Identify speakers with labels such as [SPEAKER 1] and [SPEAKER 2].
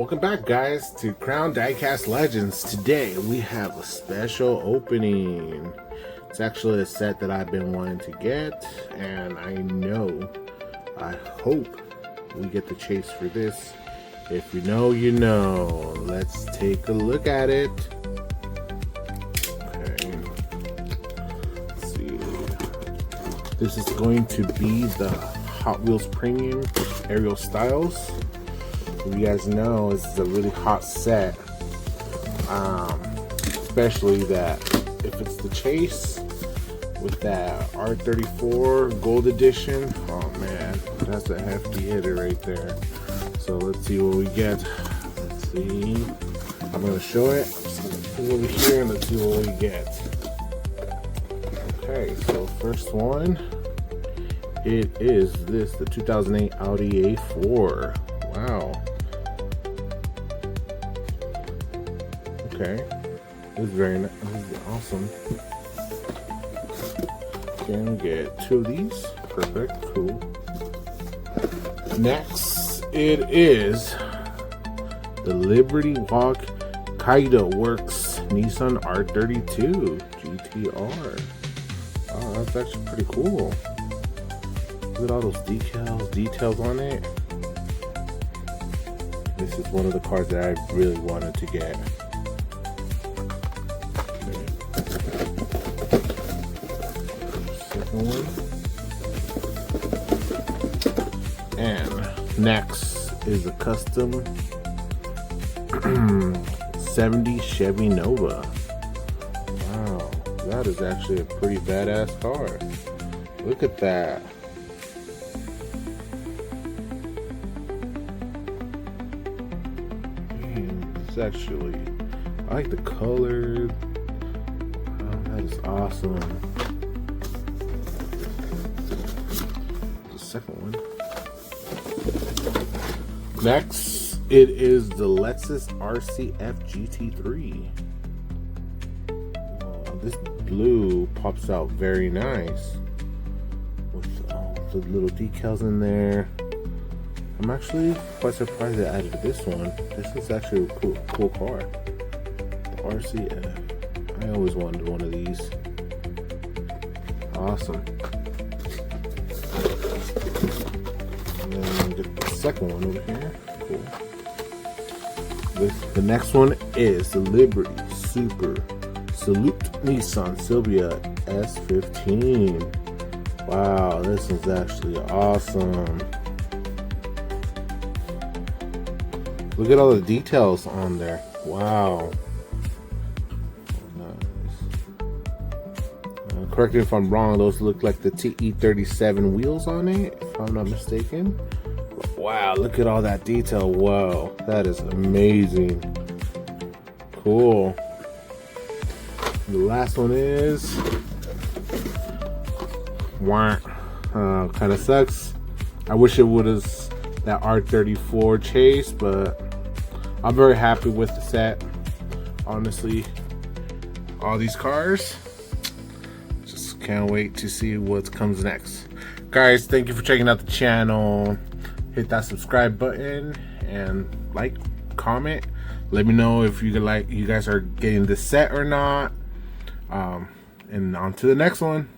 [SPEAKER 1] Welcome back, guys, to Crown Diecast Legends. Today we have a special opening. It's actually a set that I've been wanting to get, and I hope we get the chase for this. If you know, you know. Let's take a look at it. Okay. Let's see. This is going to be the Hot Wheels Premium Aero Styles. You guys know this is a really hot set, especially that if it's the chase with that R34 Gold Edition. Oh man, that's a hefty hitter right there. So let's see what we get. Let's see. I'm gonna show it. I'm just gonna pull over here and let's see what we get. Okay, so first one, it is the 2008 Audi A4. Wow. Okay, this is very nice. This is awesome. Can get two of these. Perfect. Cool. Next, it is the Liberty Walk Kaido Works Nissan R32 GTR. Oh, that's actually pretty cool. Look at all those details on it. This is one of the cars that I really wanted to get. One. And next is a custom 70 Chevy Nova. Wow, that is actually a pretty badass car. Look at that. Man, it's actually, I like the color. Oh, that is awesome. Second one. Next, it is the Lexus RCF GT3. This blue pops out very nice with the little decals in there. I'm actually quite surprised they added this one. This is actually a cool car. The RCF. I always wanted one of these. Awesome. And then get the second one over here. Cool. The next one is the Liberty Super Salute Nissan Silvia S15. Wow, this is actually awesome. Look at all the details on there. Wow. Correct me if I'm wrong, those look like the TE37 wheels on it, if I'm not mistaken. But wow, look at all that detail. Wow, that is amazing. Cool. The last one is kind of sucks. I wish it would have that R34 chase, but I'm very happy with the set. Honestly, all these cars, can't wait to see what comes next. Guys, thank you for checking out the channel. Hit that subscribe button and like, comment. Let me know if you guys are getting this set or not. And on to the next one.